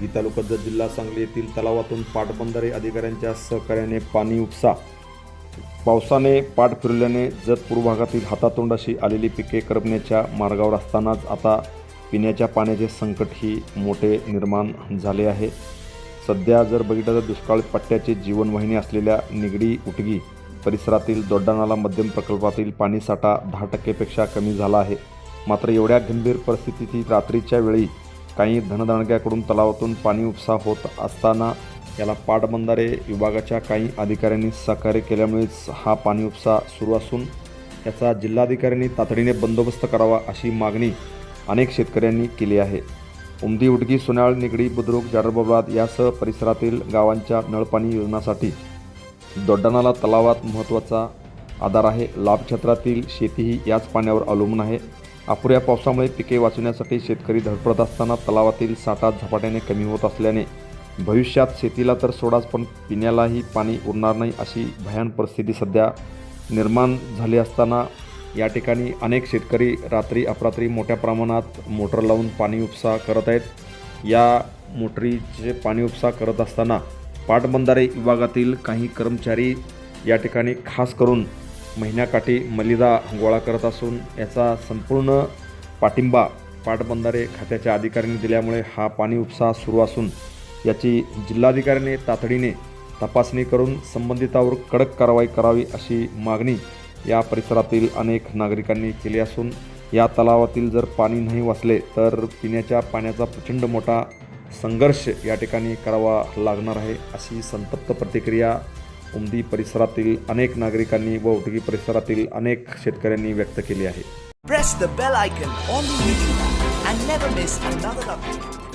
उदगी तालुका जत जिल्हा सांगली येथील तलावातून पाटबंधारे अधिकाऱ्यांच्या सहकार्याने पाणी उपसा। पावसाने पाट फिरल्याने जत पूर्व भागातील हातातोंडाशी आलेली पिके करपण्याच्या मार्गावर असतानाच आता पिण्याच्या पाण्याचे संकटही मोठे निर्माण झाले आहे। सध्या जर बघितलं तर दुष्काळ पट्ट्याची जीवनवाहिनी असलेल्या निगडी उटगी परिसरातील दोड्डानाला मध्यम प्रकल्पातील पाणीसाठा 10% कमी झाला आहे। मात्र एवढ्या गंभीर परिस्थितीत रात्रीच्या वेळी काही धनदांडग्याकडून तलावातून पाणी उपसा होत असताना याला पाटबंधारे विभागाच्या काही अधिकाऱ्यांनी सहकार्य केल्यामुळेच हा पाणी उपसा सुरू असून याचा जिल्हाधिकाऱ्यांनी तातडीने बंदोबस्त करावा अशी मागणी अनेक शेतकऱ्यांनी केली आहे। उमदी उटगी सोनाळ निगडी बुद्रुक जाडरबाबलाद यासह परिसरातील गावांच्या नळपाणी योजनासाठी दोड्डानाला तलावात महत्त्वाचा आधार आहे। लाभक्षेत्रातील शेतीही याच पाण्यावर अवलंबून आहे। अपुऱ्या पावसामुळे पिके वाचवण्यासाठी शेतकरी धडपडत असताना तलावातील साठा झपाट्याने कमी होत असल्याने भविष्यात शेतीला तर सोडाच पण पिण्यालाही पाणी उरणार नाही अशी भयान परिस्थिती सध्या निर्माण झाली असताना या ठिकाणी अनेक शेतकरी रात्री अपरात्री मोठ्या प्रमाणात मोटर लावून पाणी उपसा करत आहेत। या मोटरीचे पाणी उपसा करत असताना पाटबंधारे विभागातील काही कर्मचारी या ठिकाणी खास करून महिन्याकाठी मलिदा गोळा करत असून याचा संपूर्ण पाठिंबा पाटबंधारे खात्याच्या अधिकाऱ्यांनी दिल्यामुळे हा पाणी उपसा सुरू असून याची जिल्हाधिकाऱ्याने तातडीने तपासणी करून संबंधितावर कडक कारवाई करावी अशी मागणी या परिसरातील अनेक नागरिकांनी केली असून या तलावातील जर पाणी नाही वाचले तर पिण्याच्या पाण्याचा प्रचंड मोठा संघर्ष या ठिकाणी करावा लागणार आहे अशी संतप्त प्रतिक्रिया उमदी परिसरातील अनेक नागरिकांनी व उटगी परिसरातील अनेक शेतकऱ्यांनी व्यक्त केली आहे। Press the bell icon on the YouTube app and never miss another update.